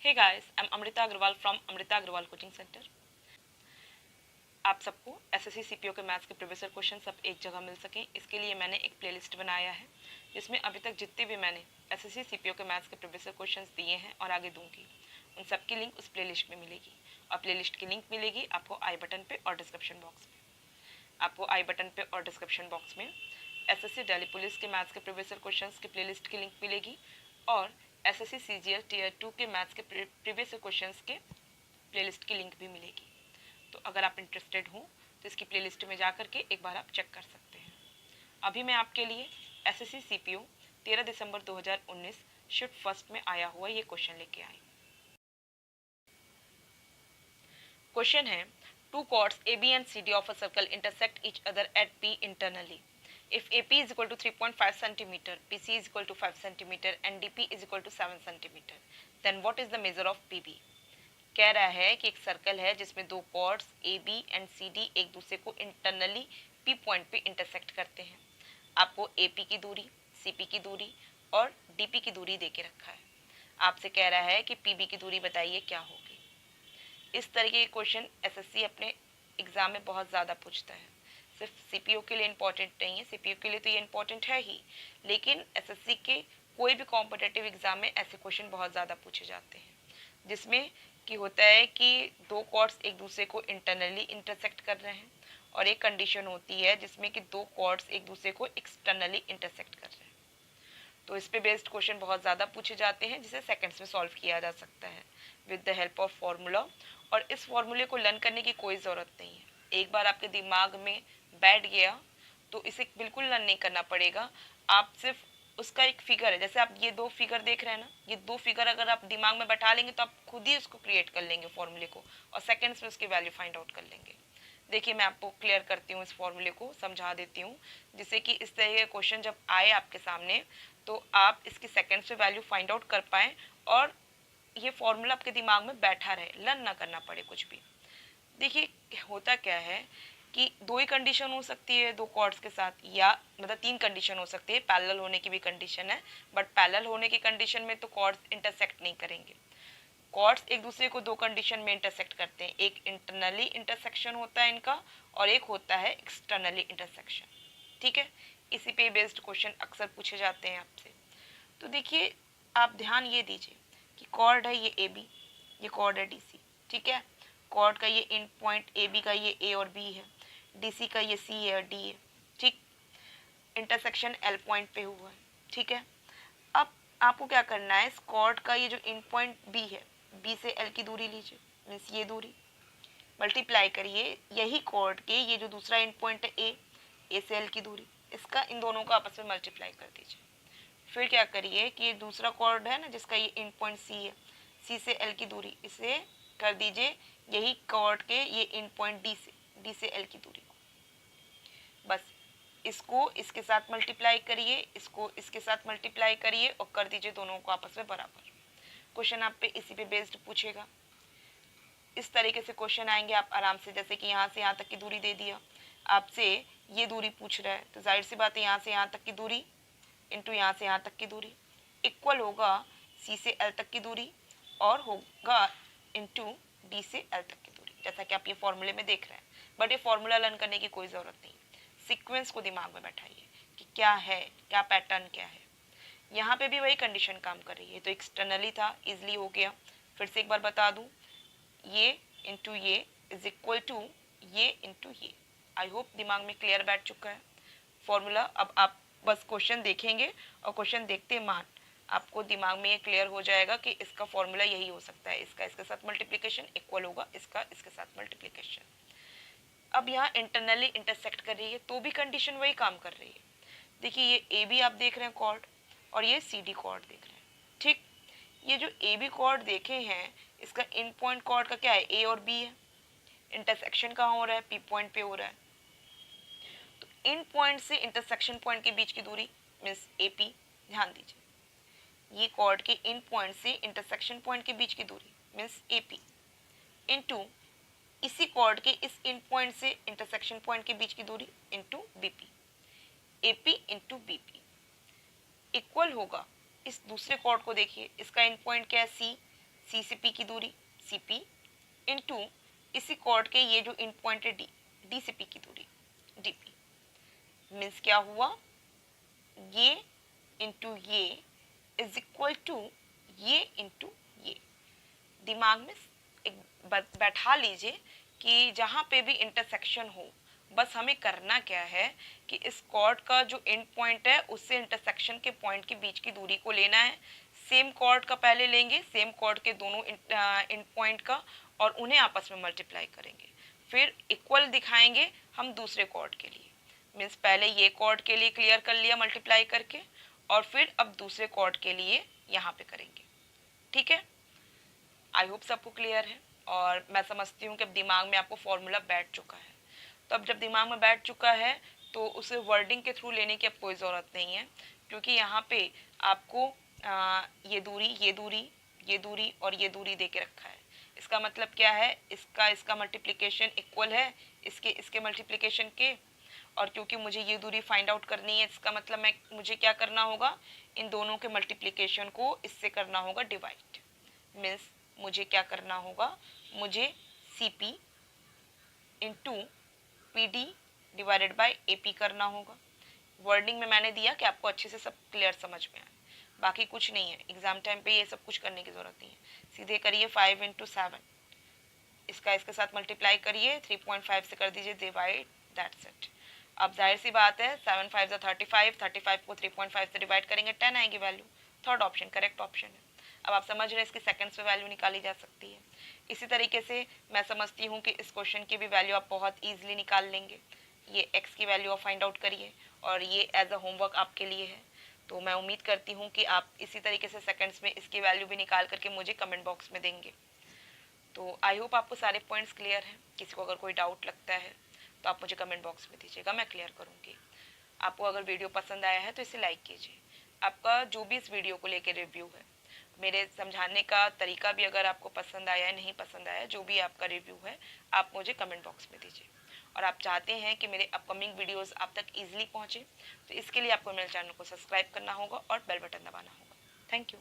Hey guys, I'm Amrita Agrawal from Amrita Agrawal Coaching Center. आप सबको SSC CPO के maths के previous question सब एक जगह मिल सकें, इसके लिए मैंने एक प्लेलिस्ट बनाया है जिसमें अभी तक जितने भी मैंने एसएससी सीपीओ के मैथ्स के प्रीवियस क्वेश्चंस दिए हैं और आगे दूंगी, उन सब की लिंक उस प्लेलिस्ट में मिलेगी। और प्लेलिस्ट की लिंक मिलेगी आपको आई बटन पे और डिस्क्रिप्शन बॉक्स में। आपको आई बटन पे और डिस्क्रिप्शन बॉक्स में एसएससी दिल्ली पुलिस के मैथ्स के प्रीवियस क्वेश्चंस की प्लेलिस्ट की लिंक मिलेगी और एसएससी सीजीएल टीयर 2 के मैथ्स के प्रीवियस क्वेश्चंस के प्लेलिस्ट की लिंक भी मिलेगी। तो अगर आप इंटरेस्टेड हो तो इसकी प्लेलिस्ट में जाकर के एक बार आप चेक कर सकते हैं। अभी मैं आपके लिए एसएससी सीपीओ 13 दिसंबर 2019 शिफ्ट फर्स्ट में आया हुआ ये क्वेश्चन लेके आई। क्वेश्चन है, to chords AB and CD of a circle intersect each other at P internally. If AP is equal to 3.5 cm, BC is equal to 5 cm and DP is equal to 7 cm, then what is the measure of PB? कह रहा है कि एक circle है जिसमें दो chords A B and C D एक दूसरे को इंटरनली पी पॉइंट पे इंटरसेक्ट करते हैं। आपको ए पी की दूरी, सी पी की दूरी और डी पी की दूरी दे के रखा है। आपसे कह रहा है कि पी बी की दूरी बताइए क्या होगी। इस तरीके के क्वेश्चन एसएससी अपने एग्जाम में बहुत ज़्यादा पूछता है। सिर्फ सीपीओ के लिए इम्पोर्टेंट नहीं है, सीपीओ के लिए तो ये इम्पोर्टेंट है ही, लेकिन एसएससी के कोई भी कॉम्पिटिटिव एग्जाम में ऐसे क्वेश्चन बहुत ज़्यादा पूछे जाते हैं, जिसमें कि होता है कि दो कॉर्ड्स एक दूसरे को इंटरनली इंटरसेक्ट कर रहे हैं और एक कंडीशन होती है जिसमें कि दो कॉर्ड्स एक दूसरे को एक्सटर्नली इंटरसेक्ट कर रहे हैं। तो इस पे बेस्ड क्वेश्चन बहुत ज़्यादा पूछे जाते हैं जिसे सेकंड्स में सॉल्व किया जा सकता है with the help of formula. और इस फॉर्मूले को लर्न करने की कोई ज़रूरत नहीं है, एक बार आपके दिमाग में बैठ गया तो इसे बिल्कुल लर्न नहीं करना पड़ेगा। आप सिर्फ उसका एक फिगर है, जैसे आप ये दो फिगर देख रहे हैं ना, ये दो फिगर अगर आप दिमाग में बैठा लेंगे तो आप खुद ही उसको क्रिएट कर लेंगे फॉर्मूले को और सेकंड्स में उसकी वैल्यू फाइंड आउट कर लेंगे। देखिए मैं आपको क्लियर करती हूँ, इस फॉर्मूले को समझा देती हूँ, जिससे कि इस तरह के क्वेश्चन जब आए आपके सामने तो आप इसकी सेकंड्स में वैल्यू फाइंड आउट कर पाएँ और ये फॉर्मूला आपके दिमाग में बैठा रहे, लर्न ना करना पड़े कुछ भी। देखिए होता क्या है कि दो ही कंडीशन हो सकती है दो कॉर्ड्स के साथ, या मतलब तीन कंडीशन हो सकती है। पैरेलल होने की भी कंडीशन है, बट पैरेलल होने की कंडीशन में तो कॉर्ड्स इंटरसेक्ट नहीं करेंगे। कॉर्ड्स एक दूसरे को दो कंडीशन में इंटरसेक्ट करते हैं, एक इंटरनली इंटरसेक्शन होता है इनका और एक होता है एक्सटर्नली इंटरसेक्शन। ठीक है, इसी पे बेस्ड क्वेश्चन अक्सर पूछे जाते हैं आपसे। तो देखिए आप ध्यान ये दीजिए कि कॉर्ड है ये ए बी, ये कॉर्ड है डी सी। ठीक है, कॉर्ड का ये एंड पॉइंट ए बी का ये ए और बी है, डी सी का ये सी है और डी है। ठीक, इंटरसेक्शन एल पॉइंट पे हुआ है। ठीक है, अब आपको क्या करना है, इस कॉर्ड का ये जो एंड पॉइंट बी है, बी से एल की दूरी लीजिए, मीन्स ये दूरी मल्टीप्लाई करिए यही कॉर्ड के ये जो दूसरा एंड पॉइंट है ए से एल की दूरी, इसका इन दोनों का आपस में मल्टीप्लाई कर दीजिए। फिर क्या करिए कि ये दूसरा कॉर्ड है ना जिसका ये एंड पॉइंट सी है, सी से एल की दूरी, इसे कर दीजिए यही कॉर्ड के ये एंड पॉइंट डी से एल की दूरी को। बस इसको इसके साथ मल्टीप्लाई करिए, इसको इसके साथ मल्टीप्लाई करिए और कर दीजिए दोनों को आपस में बराबर। क्वेश्चन आप पे इसी पे बेस्ड पूछेगा। इस तरीके से क्वेश्चन आएंगे आप आराम से, जैसे कि यहाँ से यहाँ तक की दूरी दे दिया, आपसे ये दूरी पूछ रहा है तो जाहिर सी बात है यहाँ से यहाँ तक की दूरी इंटू यहाँ से यहाँ तक की दूरी इक्वल होगा सी से एल तक की दूरी और होगा इंटू डी से एल तक की दूरी, जैसा कि आप ये फॉर्मूले में देख रहे हैं। बट ये फॉर्मूला लर्न करने की कोई ज़रूरत नहीं, सीक्वेंस को दिमाग में बैठाइए कि क्या है, क्या पैटर्न क्या है। यहाँ पे भी वही कंडीशन काम कर रही है, तो एक्सटर्नली था, इजिली हो गया। फिर से एक बार बता दूँ, ये इंटू ये इज इक्वल टू ये इंटू ये। आई होप दिमाग में क्लियर बैठ चुका है फॉर्मूला। अब आप बस क्वेश्चन देखेंगे और क्वेश्चन देखते मान आपको दिमाग में ये क्लियर हो जाएगा कि इसका फॉर्मूला यही हो सकता है, इसका इसके साथ मल्टीप्लिकेशन इक्वल होगा इसका इसके साथ मल्टीप्लिकेशन। अब यहाँ इंटरनली इंटरसेक्ट कर रही है तो भी कंडीशन वही काम कर रही है। देखिए ये ए बी आप देख रहे हैं कॉर्ड और ये सी डी कॉर्ड देख रहे हैं। ठीक, ये जो ए बी कॉर्ड देखे हैं इसका एंड पॉइंट कॉर्ड का क्या है, ए और बी है। इंटरसेक्शन कहाँ हो रहा है, पी पॉइंट पे हो रहा है। तो एंड पॉइंट से इंटरसेक्शन पॉइंट के बीच की दूरी मीन्स ए पी। ध्यान दीजिए ये कॉर्ड के एंड पॉइंट से इंटरसेक्शन पॉइंट के बीच की दूरी मीन्स ए पी इंटू इसी कॉर्ड के इस एंड पॉइंट से इंटरसेक्शन पॉइंट के बीच की दूरी into B P, A P into B P equal होगा इस दूसरे कॉर्ड को देखिए, इसका एंड पॉइंट क्या है सी, सी से पी की दूरी सी पी इंटू इसी कॉर्ड के ये जो एंड पॉइंट है डी, डी से पी की दूरी डी पी। मीन्स क्या हुआ, ये इंटू ये इज इक्वल टू ये इंटू ये। दिमाग में एक बैठा लीजिए कि जहाँ पे भी इंटरसेक्शन हो, बस हमें करना क्या है कि इस कॉर्ड का जो एंड पॉइंट है उससे इंटरसेक्शन के पॉइंट के बीच की दूरी को लेना है। सेम कॉर्ड का पहले लेंगे, सेम कॉर्ड के दोनों एंड पॉइंट का, और उन्हें आपस में मल्टीप्लाई करेंगे। फिर इक्वल दिखाएंगे हम दूसरे कॉर्ड के लिए। मीन्स पहले ये कॉर्ड के लिए क्लियर कर लिया मल्टीप्लाई करके, और फिर अब दूसरे कॉर्ड के लिए यहाँ पे करेंगे। ठीक है, आई होप सबको क्लियर है। और मैं समझती हूँ कि अब दिमाग में आपको फॉर्मूला बैठ चुका है। तो अब जब दिमाग में बैठ चुका है तो उसे वर्डिंग के थ्रू लेने की अब कोई ज़रूरत नहीं है, क्योंकि यहाँ पे आपको ये दूरी ये दूरी ये दूरी और ये दूरी दे के रखा है। इसका मतलब क्या है, इसका मल्टीप्लिकेशन इक्वल है इसके मल्टीप्लिकेशन के, और क्योंकि मुझे ये दूरी फाइंड आउट करनी है, इसका मतलब मुझे क्या करना होगा, इन दोनों के मल्टीप्लिकेशन को इससे करना होगा डिवाइड। मीन्स मुझे क्या करना होगा, मुझे C P into P D divided by A P करना होगा। वर्डिंग में मैंने दिया कि आपको अच्छे से सब क्लियर समझ में आए, बाकी कुछ नहीं है। एग्जाम टाइम पे ये सब कुछ करने की ज़रूरत नहीं है। सीधे करिए 5 इंटू 7, इसका इसके साथ मल्टीप्लाई करिए, 3.5 से कर दीजिए डिवाइड, दैट्स इट। अब जाहिर सी बात है 7 5 35, 35 को 3.5 से डिवाइड करेंगे 10 आएगी value. Third option correct option है। अब आप समझ रहे हैं इसकी सेकंड्स में वैल्यू निकाली जा सकती है। इसी तरीके से मैं समझती हूँ कि इस क्वेश्चन की भी वैल्यू आप बहुत ईजिली निकाल लेंगे। ये x की वैल्यू आप फाइंड आउट करिए, और ये एज अ होमवर्क आपके लिए है। तो मैं उम्मीद करती हूँ कि आप इसी तरीके से सेकंड्स में इसकी वैल्यू भी निकाल करके मुझे कमेंट बॉक्स में देंगे। तो आई होप आपको सारे पॉइंट्स क्लियर हैं। किसी को अगर कोई डाउट लगता है तो आप मुझे कमेंट बॉक्स में दीजिएगा, मैं क्लियर करूँगी। आपको अगर वीडियो पसंद आया है तो इसे लाइक कीजिए। आपका जो भी इस वीडियो को लेकर रिव्यू है, मेरे समझाने का तरीका भी अगर आपको पसंद आया है, नहीं पसंद आया, जो भी आपका रिव्यू है आप मुझे कमेंट बॉक्स में दीजिए। और आप चाहते हैं कि मेरे अपकमिंग वीडियोस आप तक ईजिली पहुँचे, तो इसके लिए आपको मेरे चैनल को सब्सक्राइब करना होगा और बेल बटन दबाना होगा। Thank you.